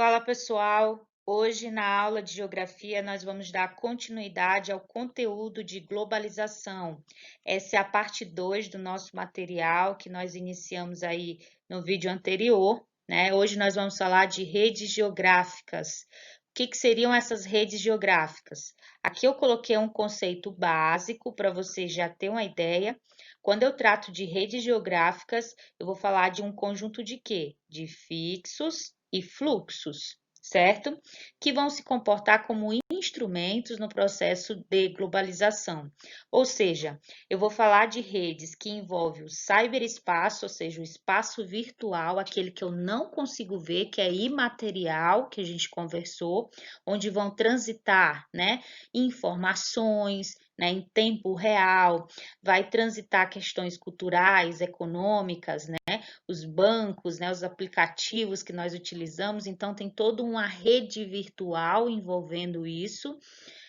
Fala pessoal, hoje na aula de Geografia nós vamos dar continuidade ao conteúdo de globalização. Essa é a parte 2 do nosso material que nós iniciamos aí no vídeo anterior, né? Hoje nós vamos falar de redes geográficas. O que seriam essas redes geográficas? Aqui eu coloquei um conceito básico para você já ter uma ideia. Quando eu trato de redes geográficas, eu vou falar de um conjunto de quê? De fixos e fluxos, certo? Que vão se comportar como instrumentos no processo de globalização. Ou seja, eu vou falar de redes que envolvem o ciberespaço, ou seja, o espaço virtual, aquele que eu não consigo ver, que é imaterial, que a gente conversou, onde vão transitar, né, informações, né, em tempo real, vai transitar questões culturais, econômicas, né, os bancos, né, os aplicativos que nós utilizamos, então tem toda uma rede virtual envolvendo isso.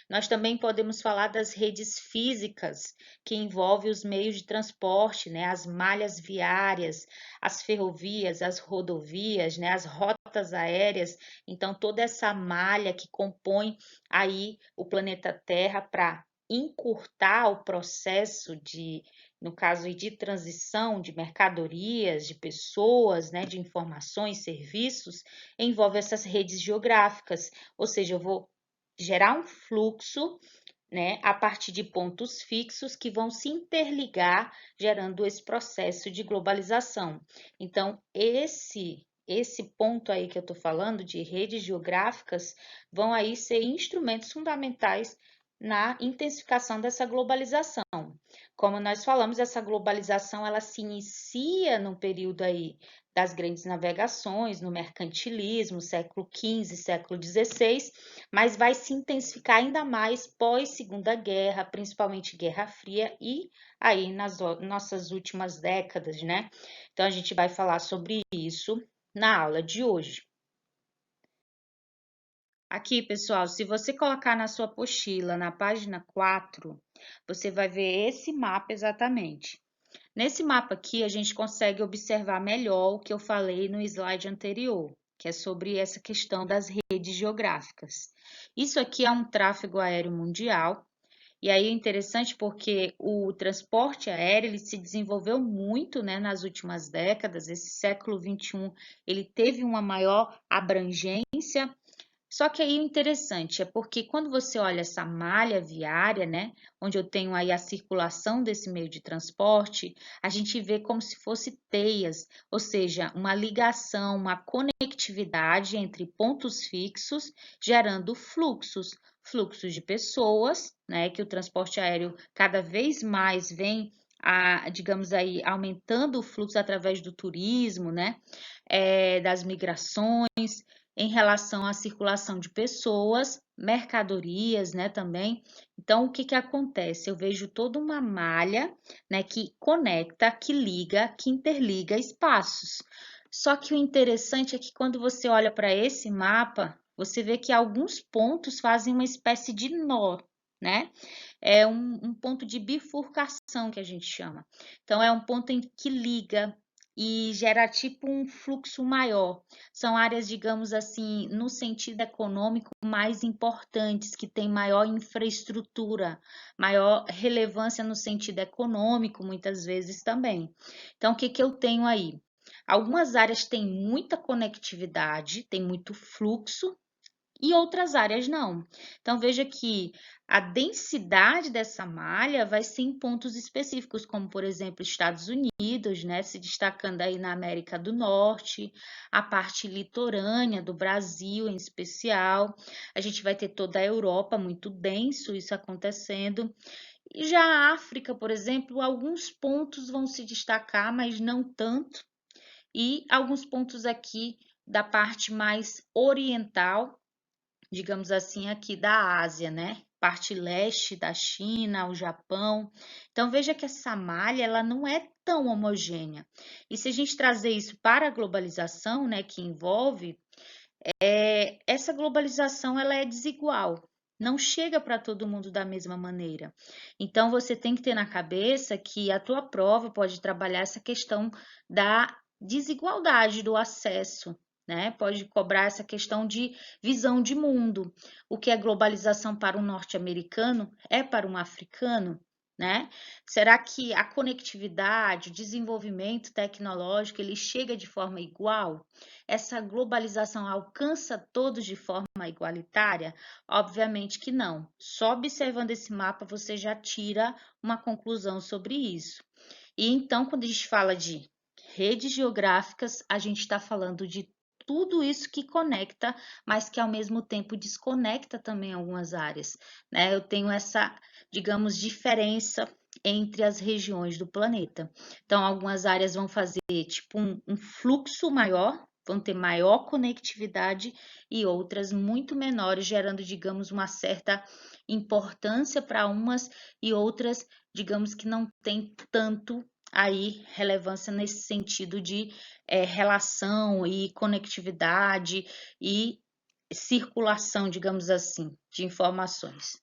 Nós também podemos falar das redes físicas, que envolvem os meios de transporte, né, as malhas viárias, as ferrovias, as rodovias, né, as rotas aéreas. Então, toda essa malha que compõe aí o planeta Terra para encurtar o processo de, no caso de transição de mercadorias, de pessoas, né, de informações, serviços, envolve essas redes geográficas. Ou seja, eu vou gerar um fluxo, né, a partir de pontos fixos que vão se interligar, gerando esse processo de globalização. Então, esse ponto aí que eu estou falando de redes geográficas vão aí ser instrumentos fundamentais na intensificação dessa globalização. Como nós falamos, essa globalização ela se inicia no período aí das grandes navegações, no mercantilismo, século XV, século XVI, mas vai se intensificar ainda mais pós Segunda Guerra, principalmente Guerra Fria e aí nas nossas últimas décadas, né? Então a gente vai falar sobre isso na aula de hoje. Aqui, pessoal, se você colocar na sua apostila, na página 4, você vai ver esse mapa exatamente. Nesse mapa aqui, a gente consegue observar melhor o que eu falei no slide anterior, que é sobre essa questão das redes geográficas. Isso aqui é um tráfego aéreo mundial, e aí é interessante porque o transporte aéreo ele se desenvolveu muito, né, nas últimas décadas. Esse século XXI ele teve uma maior abrangência, só que aí o interessante é porque quando você olha essa malha viária, né, onde eu tenho aí a circulação desse meio de transporte, a gente vê como se fosse teias, ou seja, uma ligação, uma conectividade entre pontos fixos, gerando fluxos, fluxos de pessoas, né, que o transporte aéreo cada vez mais vem digamos aí, aumentando o fluxo através do turismo, né, das migrações, em relação à circulação de pessoas, mercadorias, né, também. Então, o que que acontece? Eu vejo toda uma malha, né, que conecta, que liga, que interliga espaços. Só que o interessante é que quando você olha para esse mapa, você vê que alguns pontos fazem uma espécie de nó, né? É um ponto de bifurcação que a gente chama. Então, é um ponto em que liga e gera tipo um fluxo maior. São áreas, digamos assim, no sentido econômico, mais importantes, que têm maior infraestrutura, maior relevância no sentido econômico, muitas vezes também. Então, o que que eu tenho aí? Algumas áreas têm muita conectividade, tem muito fluxo, e outras áreas não. Então, veja que a densidade dessa malha vai ser em pontos específicos, como, por exemplo, Estados Unidos, né, se destacando aí na América do Norte, a parte litorânea do Brasil em especial. A gente vai ter toda a Europa muito denso isso acontecendo. E já a África, por exemplo, alguns pontos vão se destacar, mas não tanto. E alguns pontos aqui da parte mais oriental, digamos assim, aqui da Ásia, né? Parte leste da China, o Japão. Então veja que essa malha ela não é tão homogênea. E se a gente trazer isso para a globalização, né, que envolve, essa globalização ela é desigual. Não chega para todo mundo da mesma maneira. Então você tem que ter na cabeça que a tua prova pode trabalhar essa questão da desigualdade do acesso, né? Pode cobrar essa questão de visão de mundo. O que é globalização para um norte-americano é para um africano, né? Será que a conectividade, o desenvolvimento tecnológico, ele chega de forma igual? Essa globalização alcança todos de forma igualitária? Obviamente que não. Só observando esse mapa você já tira uma conclusão sobre isso. E então, quando a gente fala de redes geográficas, a gente está falando de tudo isso que conecta, mas que ao mesmo tempo desconecta também algumas áreas, né? Eu tenho essa, digamos, diferença entre as regiões do planeta. Então, algumas áreas vão fazer tipo um fluxo maior, vão ter maior conectividade e outras muito menores, gerando, digamos, uma certa importância para umas e outras, digamos que não tem tanto aí relevância nesse sentido de relação e conectividade e circulação, digamos assim, de informações.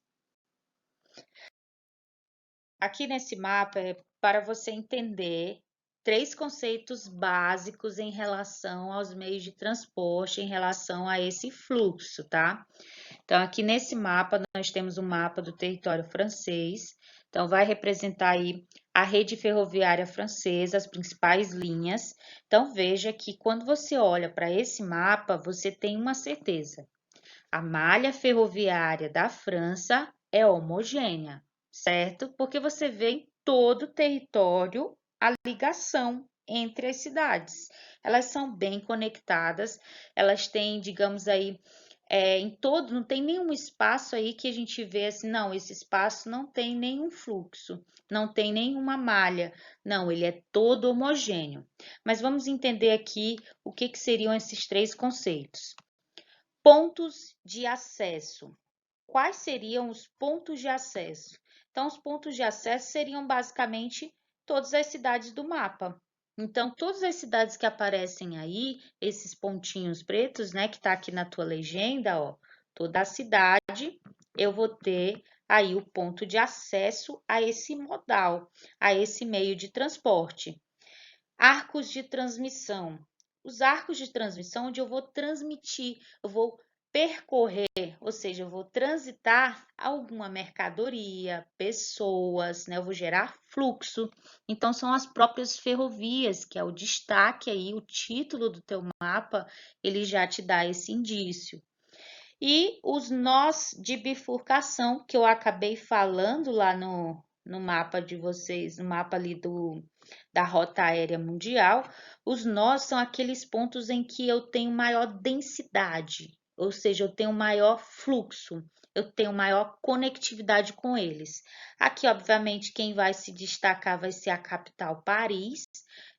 Aqui nesse mapa é para você entender 3 conceitos básicos em relação aos meios de transporte, em relação a esse fluxo, tá? Então, aqui nesse mapa, nós temos um mapa do território francês. Então, vai representar aí a rede ferroviária francesa, as principais linhas. Então, veja que quando você olha para esse mapa, você tem uma certeza. A malha ferroviária da França é homogênea, certo? Porque você vê em todo o território a ligação entre as cidades. Elas são bem conectadas, elas têm, digamos aí, em todo, não tem nenhum espaço aí que a gente vê assim, não, esse espaço não tem nenhum fluxo, não tem nenhuma malha, não, ele é todo homogêneo. Mas vamos entender aqui o que seriam esses 3 conceitos. Pontos de acesso. Quais seriam os pontos de acesso? Então, os pontos de acesso seriam basicamente todas as cidades do mapa. Então, todas as cidades que aparecem aí, esses pontinhos pretos, né, que está aqui na tua legenda, ó, toda a cidade, eu vou ter aí o ponto de acesso a esse modal, a esse meio de transporte. Arcos de transmissão. Os arcos de transmissão, onde eu vou transmitir, eu vou percorrer, ou seja, eu vou transitar alguma mercadoria, pessoas, né? Eu vou gerar fluxo. Então, são as próprias ferrovias, que é o destaque aí, o título do teu mapa, ele já te dá esse indício. E os nós de bifurcação, que eu acabei falando lá no mapa de vocês, no mapa ali da Rota Aérea Mundial, os nós são aqueles pontos em que eu tenho maior densidade, ou seja, eu tenho maior fluxo, eu tenho maior conectividade com eles. Aqui, obviamente, quem vai se destacar vai ser a capital Paris.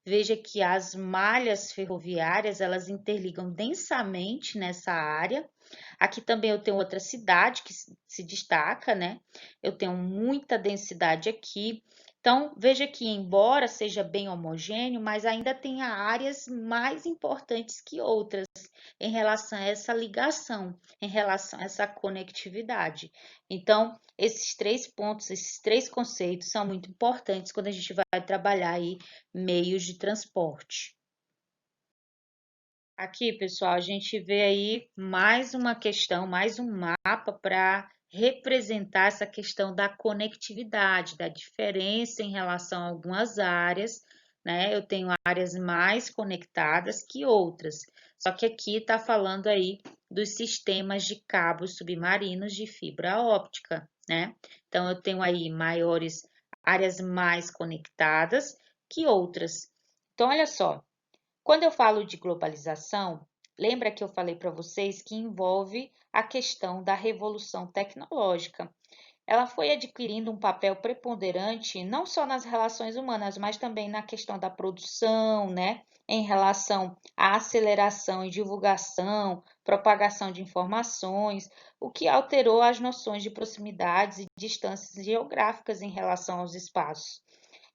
Veja que as malhas ferroviárias, elas interligam densamente nessa área. Aqui também eu tenho outra cidade que se destaca, né? Eu tenho muita densidade aqui. Então, veja que, embora seja bem homogêneo, mas ainda tem áreas mais importantes que outras em relação a essa ligação, em relação a essa conectividade. Então, esses 3 pontos, esses 3 conceitos são muito importantes quando a gente vai trabalhar aí meios de transporte. Aqui, pessoal, a gente vê aí mais uma questão, mais um mapa para representar essa questão da conectividade, da diferença em relação a algumas áreas, né? Eu tenho áreas mais conectadas que outras. Só que aqui está falando aí dos sistemas de cabos submarinos de fibra óptica, né? Então, eu tenho aí maiores áreas mais conectadas que outras. Então, olha só. Quando eu falo de globalização, lembra que eu falei para vocês que envolve a questão da revolução tecnológica. Ela foi adquirindo um papel preponderante não só nas relações humanas, mas também na questão da produção, né? Em relação à aceleração e divulgação, propagação de informações, o que alterou as noções de proximidades e distâncias geográficas em relação aos espaços.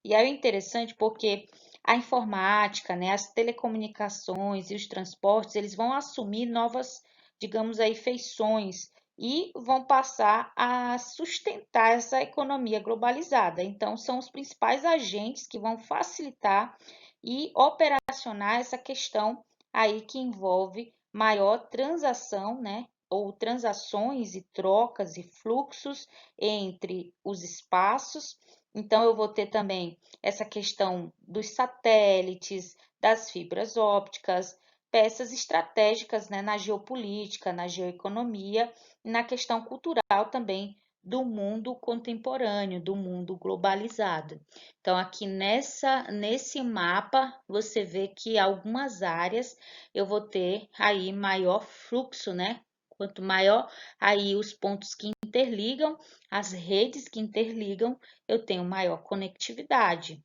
E é interessante porque a informática, né, as telecomunicações e os transportes, eles vão assumir novas, digamos aí, feições e vão passar a sustentar essa economia globalizada. Então, são os principais agentes que vão facilitar e operacionar essa questão aí que envolve maior transação, né? Ou transações e trocas e fluxos entre os espaços. Então, eu vou ter também essa questão dos satélites, das fibras ópticas, peças estratégicas, né, na geopolítica, na geoeconomia e na questão cultural também do mundo contemporâneo, do mundo globalizado. Então, aqui nesse mapa, você vê que algumas áreas eu vou ter aí maior fluxo, né? Quanto maior aí os pontos que interligam, as redes que interligam, eu tenho maior conectividade.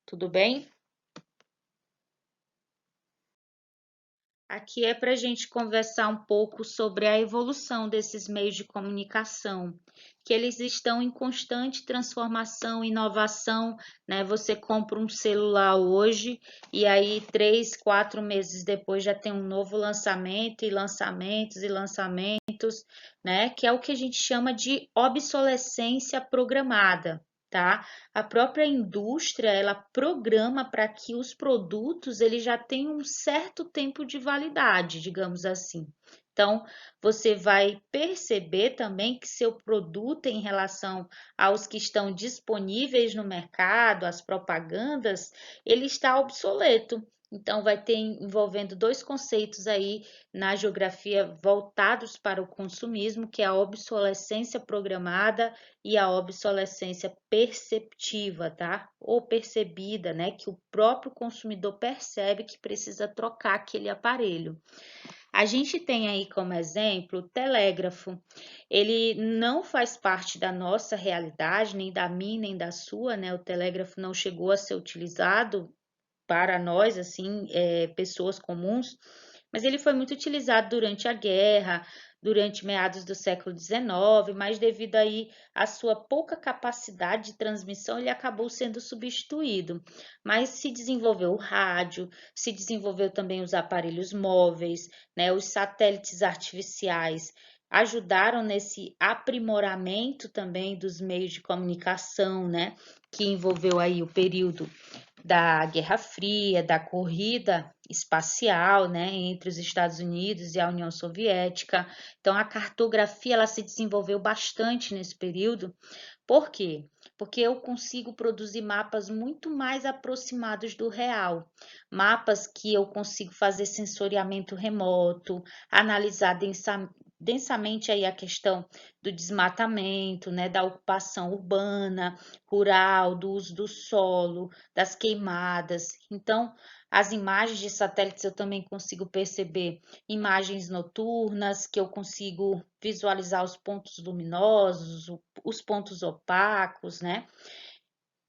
Tudo bem? Aqui é para a gente conversar um pouco sobre a evolução desses meios de comunicação, que eles estão em constante transformação, inovação, né? Você compra um celular hoje e aí 3, 4 meses depois já tem um novo lançamento e lançamentos e lançamentos, né? Que é o que a gente chama de obsolescência programada. Tá? A própria indústria, ela programa para que os produtos eles já tenham um certo tempo de validade, digamos assim. Então, você vai perceber também que seu produto em relação aos que estão disponíveis no mercado, as propagandas, ele está obsoleto. Então, vai ter envolvendo dois conceitos aí na geografia voltados para o consumismo, que é a obsolescência programada e a obsolescência perceptiva, tá? Ou percebida, né? Que o próprio consumidor percebe que precisa trocar aquele aparelho. A gente tem aí como exemplo o telégrafo. Ele não faz parte da nossa realidade, nem da minha, nem da sua, né? O telégrafo não chegou a ser utilizado para nós, assim, pessoas comuns, mas ele foi muito utilizado durante a guerra, durante meados do século XIX, mas devido aí à sua pouca capacidade de transmissão, ele acabou sendo substituído. Mas se desenvolveu o rádio, se desenvolveu também os aparelhos móveis, né, os satélites artificiais ajudaram nesse aprimoramento também dos meios de comunicação, né, que envolveu aí o período da Guerra Fria, da corrida espacial, né, entre os Estados Unidos e a União Soviética. Então, a cartografia ela se desenvolveu bastante nesse período. Por quê? Porque eu consigo produzir mapas muito mais aproximados do real, mapas que eu consigo fazer sensoriamento remoto, analisar densamente aí a questão do desmatamento, né, da ocupação urbana, rural, do uso do solo, das queimadas. Então, as imagens de satélites eu também consigo perceber imagens noturnas, que eu consigo visualizar os pontos luminosos, os pontos opacos, né?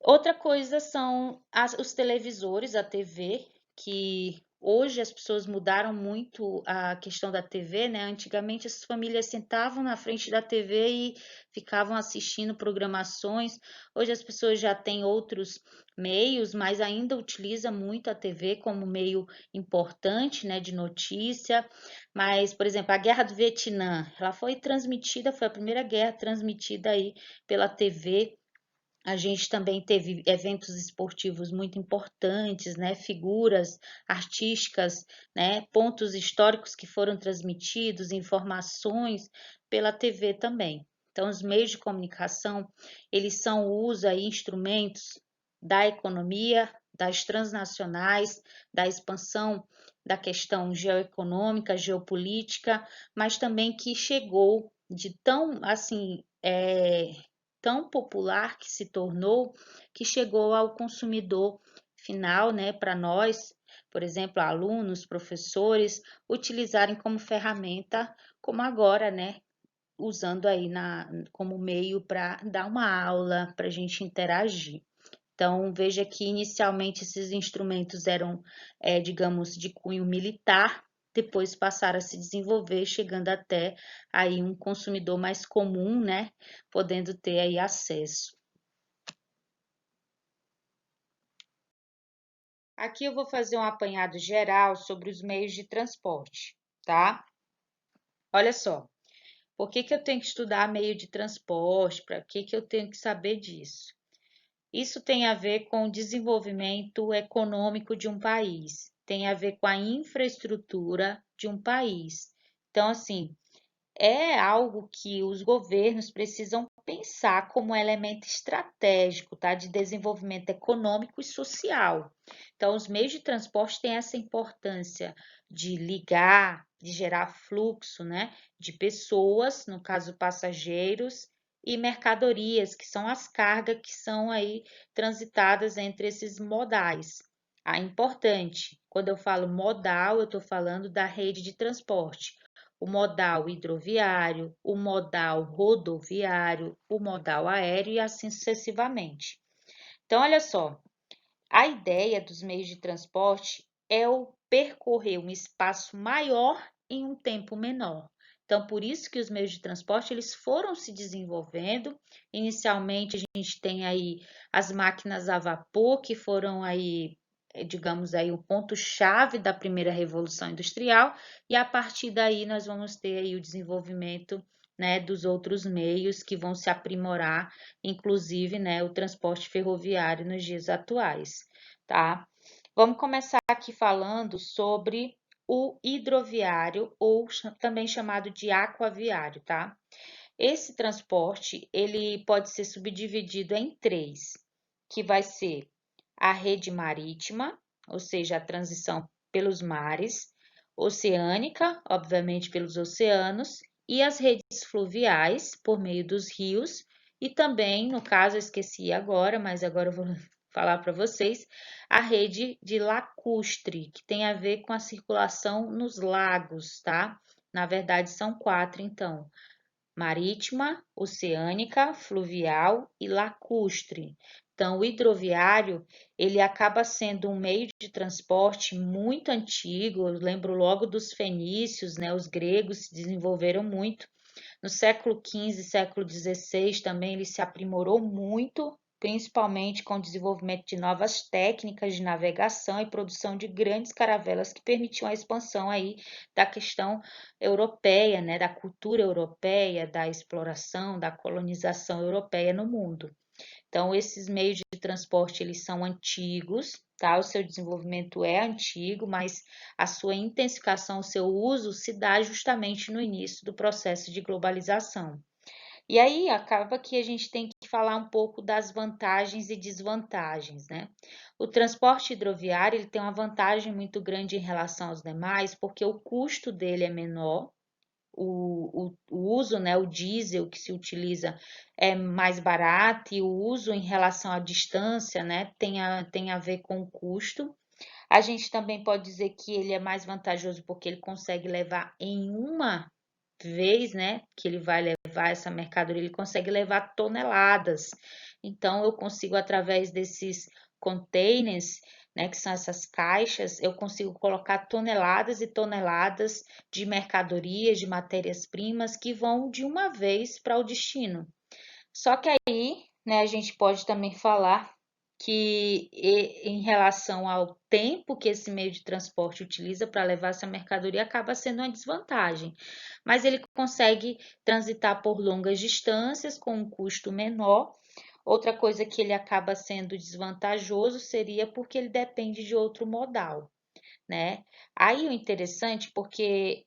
Outra coisa são os televisores, a TV, que hoje as pessoas mudaram muito a questão da TV, né? Antigamente as famílias sentavam na frente da TV e ficavam assistindo programações. Hoje as pessoas já têm outros meios, mas ainda utiliza muito a TV como meio importante, né, de notícia. Mas, por exemplo, a Guerra do Vietnã, ela foi transmitida, foi a primeira guerra transmitida aí pela TV. A gente também teve eventos esportivos muito importantes, né? Figuras artísticas, né? Pontos históricos que foram transmitidos, informações pela TV também. Então, os meios de comunicação, eles são o uso aí, instrumentos da economia, das transnacionais, da expansão da questão geoeconômica, geopolítica, mas também que chegou de tão, assim, tão popular que se tornou, que chegou ao consumidor final, né, para nós, por exemplo, alunos, professores, utilizarem como ferramenta, como agora, né, usando aí como meio para dar uma aula, para a gente interagir. Então, veja que inicialmente esses instrumentos eram, digamos, de cunho militar, depois passaram a se desenvolver, chegando até aí um consumidor mais comum, né, podendo ter aí acesso. Aqui eu vou fazer um apanhado geral sobre os meios de transporte, tá? Olha só, por que que eu tenho que estudar meio de transporte? Para que eu tenho que saber disso? Isso tem a ver com o desenvolvimento econômico de um país. tem a ver com a infraestrutura de um país. Então, assim, é algo que os governos precisam pensar como elemento estratégico, tá, de desenvolvimento econômico e social. Então, os meios de transporte têm essa importância de ligar, de gerar fluxo, né, de pessoas, no caso passageiros, e mercadorias, que são as cargas que são aí transitadas entre esses modais. Ah, importante, quando eu falo modal, eu estou falando da rede de transporte, o modal hidroviário, o modal rodoviário, o modal aéreo e assim sucessivamente. Então, olha só, a ideia dos meios de transporte é o percorrer um espaço maior em um tempo menor. Então, por isso que os meios de transporte eles foram se desenvolvendo. Inicialmente, a gente tem aí as máquinas a vapor, que foram aí, digamos aí, o ponto-chave da primeira revolução industrial, e a partir daí nós vamos ter aí o desenvolvimento, né, dos outros meios que vão se aprimorar, inclusive, né, o transporte ferroviário nos dias atuais, tá? Vamos começar aqui falando sobre o hidroviário ou também chamado de aquaviário, tá? Esse transporte, ele pode ser subdividido em três, que vai ser a rede marítima, ou seja, a transição pelos mares, oceânica, obviamente pelos oceanos, e as redes fluviais, por meio dos rios, e também, no caso, eu esqueci agora, mas agora eu vou falar para vocês, a rede de lacustre, que tem a ver com a circulação nos lagos, tá? Na verdade, são quatro, então: marítima, oceânica, fluvial e lacustre. Então, o hidroviário, ele acaba sendo um meio de transporte muito antigo. Eu lembro logo dos fenícios, né? Os gregos se desenvolveram muito. No século XV, século XVI também ele se aprimorou muito, principalmente com o desenvolvimento de novas técnicas de navegação e produção de grandes caravelas que permitiam a expansão aí da questão europeia, né, da cultura europeia, da exploração, da colonização europeia no mundo. Então, esses meios de transporte, eles são antigos, tá? O seu desenvolvimento é antigo, mas a sua intensificação, o seu uso se dá justamente no início do processo de globalização. E aí acaba que a gente tem que falar um pouco das vantagens e desvantagens, né? O transporte hidroviário, ele tem uma vantagem muito grande em relação aos demais, porque o custo dele é menor, o uso, né, o diesel que se utiliza é mais barato, e o uso em relação à distância, né, tem a ver com o custo. A gente também pode dizer que ele é mais vantajoso porque ele consegue levar em uma vez, né, que ele vai levar essa mercadoria, ele consegue levar toneladas. Então, eu consigo, através desses containers, né, que são essas caixas, eu consigo colocar toneladas e toneladas de mercadorias, de matérias-primas que vão de uma vez para o destino. Só que aí, né, a gente pode também falar que em relação ao tempo que esse meio de transporte utiliza para levar essa mercadoria acaba sendo uma desvantagem, mas ele consegue transitar por longas distâncias com um custo menor. Outra coisa que ele acaba sendo desvantajoso seria porque ele depende de outro modal, né? Aí o interessante porque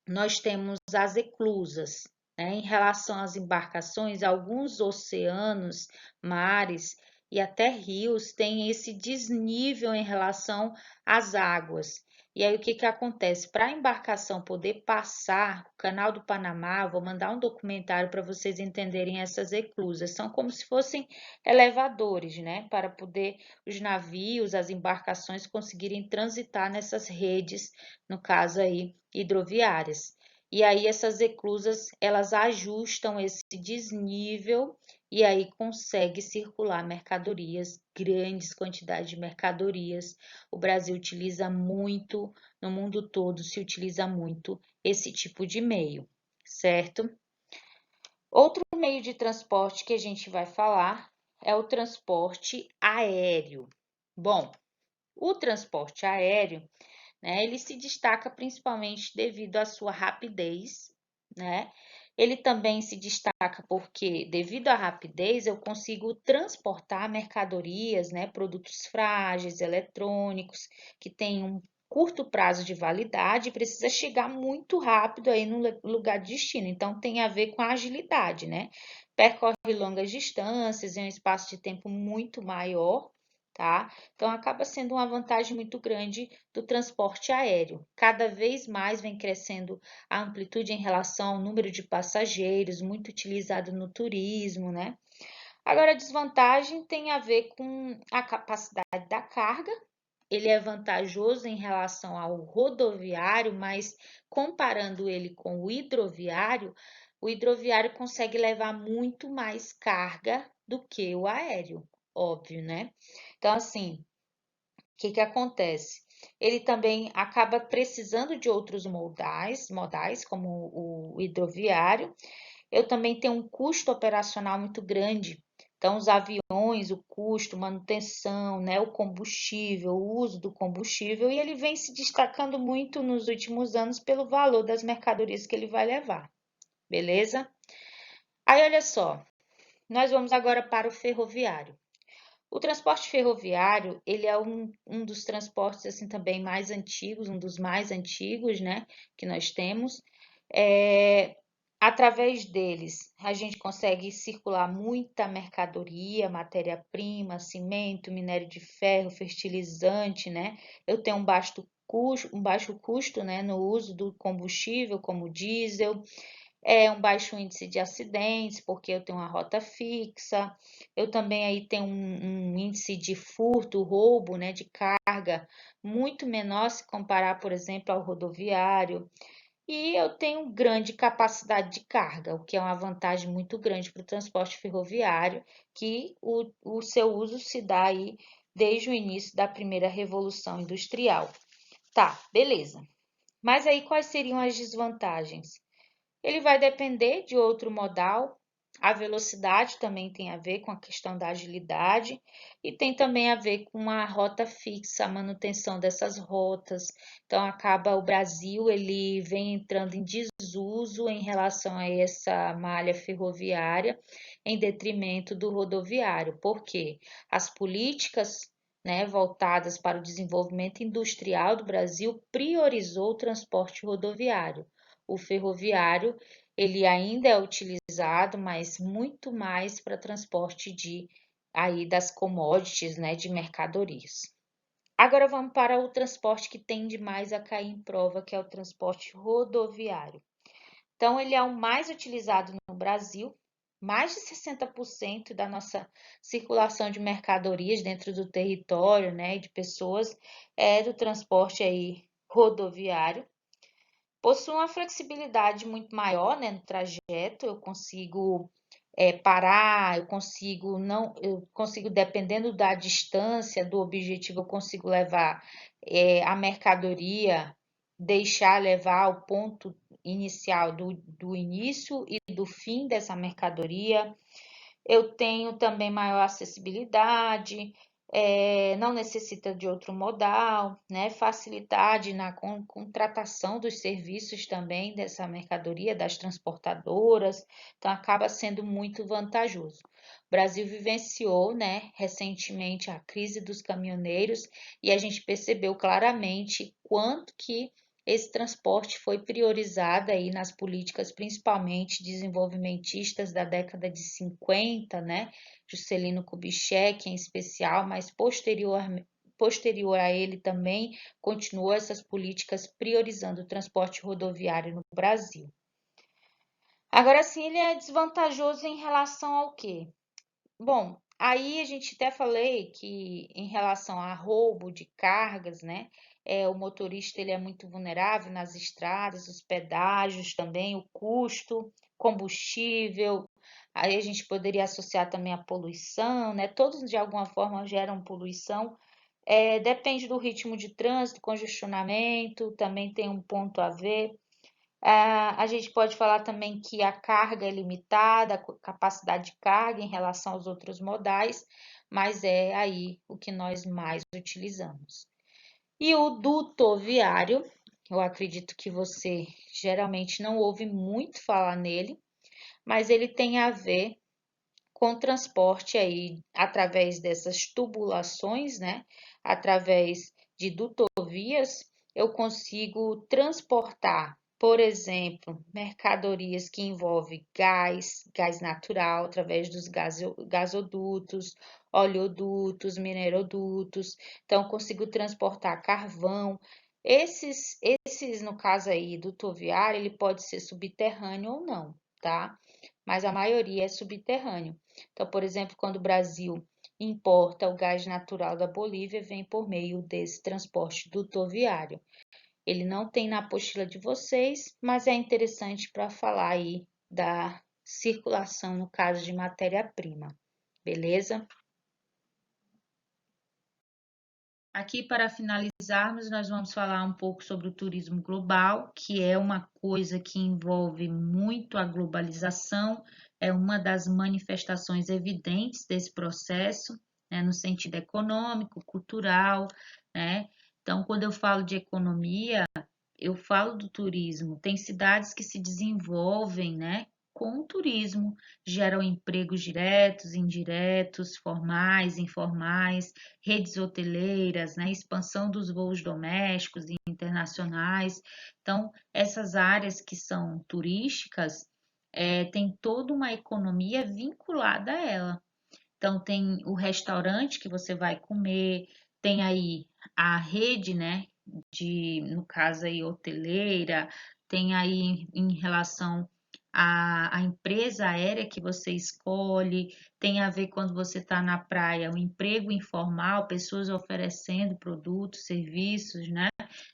nós temos as eclusas, né? Em relação às embarcações, alguns oceanos, mares e até rios têm esse desnível em relação às águas. E aí o que que acontece? Para a embarcação poder passar o Canal do Panamá, vou mandar um documentário para vocês entenderem essas eclusas. São como se fossem elevadores, né? Para poder os navios, as embarcações conseguirem transitar nessas redes, no caso aí, hidroviárias. E aí essas eclusas, elas ajustam esse desnível e aí consegue circular mercadorias, grandes quantidades de mercadorias. O Brasil utiliza muito, no mundo todo se utiliza muito esse tipo de meio, certo? Outro meio de transporte que a gente vai falar é o transporte aéreo. Bom, o transporte aéreo, né, ele se destaca principalmente devido à sua rapidez, né? Ele também se destaca porque, devido à rapidez, eu consigo transportar mercadorias, né, produtos frágeis, eletrônicos, que têm um curto prazo de validade e precisa chegar muito rápido aí no lugar de destino. Então, tem a ver com a agilidade, né? Percorre longas distâncias em um espaço de tempo muito maior, tá? Então, acaba sendo uma vantagem muito grande do transporte aéreo. Cada vez mais vem crescendo a amplitude em relação ao número de passageiros, muito utilizado no turismo, né? Agora, a desvantagem tem a ver com a capacidade da carga. Ele é vantajoso em relação ao rodoviário, mas comparando ele com o hidroviário consegue levar muito mais carga do que o aéreo, óbvio, né? Então, assim, o que que acontece? Ele também acaba precisando de outros modais como o hidroviário. Eu também tenho um custo operacional muito grande. Então, os aviões, o custo, manutenção, né, o combustível, o uso do combustível, e ele vem se destacando muito nos últimos anos pelo valor das mercadorias que ele vai levar, beleza? Aí, olha só, nós vamos agora para o ferroviário. O transporte ferroviário, ele é um dos transportes assim também mais antigos, um dos mais antigos, né, que nós temos. É, através deles, a gente consegue circular muita mercadoria, matéria-prima, cimento, minério de ferro, fertilizante, né? Eu tenho um baixo custo, né, no uso do combustível, como diesel, um baixo índice de acidentes, porque eu tenho uma rota fixa. Eu também aí tenho um índice de furto, roubo, né, de carga muito menor se comparar, por exemplo, ao rodoviário. E eu tenho grande capacidade de carga, o que é uma vantagem muito grande para o transporte ferroviário, que o seu uso se dá aí desde o início da primeira revolução industrial. Tá, beleza. Mas aí quais seriam as desvantagens? Ele vai depender de outro modal. A velocidade também tem a ver com a questão da agilidade e tem também a ver com a rota fixa, a manutenção dessas rotas. Então acaba o Brasil, ele vem entrando em desuso em relação a essa malha ferroviária em detrimento do rodoviário. Por quê? As políticas, né, voltadas para o desenvolvimento industrial do Brasil priorizou o transporte rodoviário. O ferroviário, ele ainda é utilizado, mas muito mais para transporte das commodities, né, de mercadorias. Agora vamos para o transporte que tende mais a cair em prova, que é o transporte rodoviário. Então, ele é o mais utilizado no Brasil. Mais de 60% da nossa circulação de mercadorias dentro do território, né, de pessoas, é do transporte aí rodoviário. Possui uma flexibilidade muito maior, né, no trajeto. Eu consigo parar, eu consigo, dependendo da distância, do objetivo, eu consigo levar a mercadoria, deixar levar ao ponto inicial do início e do fim dessa mercadoria. Eu tenho também maior acessibilidade, não necessita de outro modal, né? Facilidade na contratação dos serviços também dessa mercadoria, das transportadoras, então acaba sendo muito vantajoso. O Brasil vivenciou, né, recentemente a crise dos caminhoneiros e a gente percebeu claramente quanto que esse transporte foi priorizado aí nas políticas, principalmente desenvolvimentistas da década de 50, né? Juscelino Kubitschek em especial, mas posterior a ele também continuou essas políticas priorizando o transporte rodoviário no Brasil. Agora sim, ele é desvantajoso em relação ao quê? Bom, aí a gente até falei que em relação a roubo de cargas, né? O motorista ele é muito vulnerável nas estradas, os pedágios também, o custo, combustível. Aí a gente poderia associar também a poluição, né? Todos de alguma forma geram poluição. Depende do ritmo de trânsito, congestionamento, também tem um ponto a ver. A gente pode falar também que a carga é limitada, a capacidade de carga em relação aos outros modais, mas é aí o que nós mais utilizamos. E o dutoviário, eu acredito que você geralmente não ouve muito falar nele, mas ele tem a ver com transporte aí através dessas tubulações, né? Através de dutovias, eu consigo transportar, por exemplo, mercadorias que envolvem gás natural, através dos gasodutos, oleodutos, minerodutos. Então, eu consigo transportar carvão. No caso aí, dutoviário, ele pode ser subterrâneo ou não, tá? Mas a maioria é subterrâneo. Então, por exemplo, quando o Brasil importa o gás natural da Bolívia, vem por meio desse transporte dutoviário. Ele não tem na apostila de vocês, mas é interessante para falar aí da circulação no caso de matéria-prima, beleza? Aqui, para finalizarmos, nós vamos falar um pouco sobre o turismo global, que é uma coisa que envolve muito a globalização, é uma das manifestações evidentes desse processo, né, no sentido econômico, cultural, né? Então, quando eu falo de economia, eu falo do turismo. Tem cidades que se desenvolvem, né, com o turismo, geram empregos diretos, indiretos, formais, informais, redes hoteleiras, né, expansão dos voos domésticos e internacionais. Então, essas áreas que são turísticas, tem toda uma economia vinculada a ela. Então, tem o restaurante que você vai comer, tem aí a rede, né, no caso aí, hoteleira, tem aí em relação à empresa aérea que você escolhe, tem a ver quando você está na praia, o emprego informal, pessoas oferecendo produtos, serviços, né?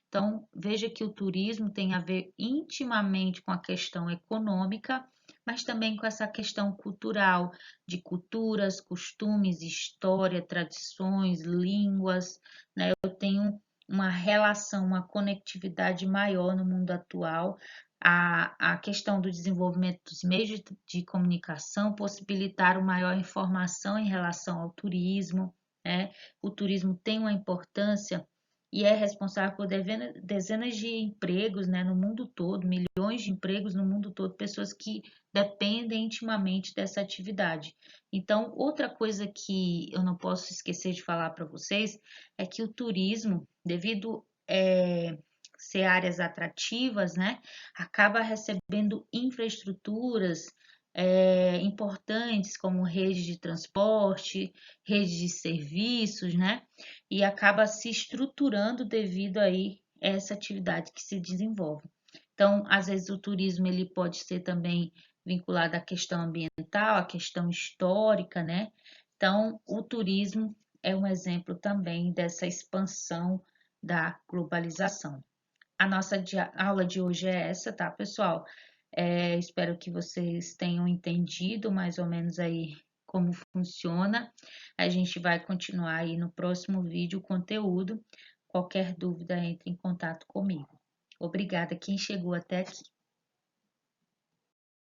Então, veja que o turismo tem a ver intimamente com a questão econômica, mas também com essa questão cultural, de culturas, costumes, história, tradições, línguas, né? Eu tenho uma relação, uma conectividade maior no mundo atual. A questão do desenvolvimento dos meios de comunicação possibilitaram maior informação em relação ao turismo, né? O turismo tem uma importância e é responsável por dezenas de empregos, né, no mundo todo, milhões de empregos no mundo todo, pessoas que dependem intimamente dessa atividade. Então, outra coisa que eu não posso esquecer de falar para vocês é que o turismo, devido ser áreas atrativas, né, acaba recebendo infraestruturas importantes como rede de transporte, rede de serviços, né, e acaba se estruturando devido aí a essa atividade que se desenvolve. Então, às vezes o turismo ele pode ser também vinculado à questão ambiental, à questão histórica, né? Então, o turismo é um exemplo também dessa expansão da globalização. A nossa aula de hoje é essa, tá, pessoal? Espero que vocês tenham entendido mais ou menos aí como funciona. A gente vai continuar aí no próximo vídeo o conteúdo. Qualquer dúvida, entre em contato comigo. Obrigada quem chegou até aqui.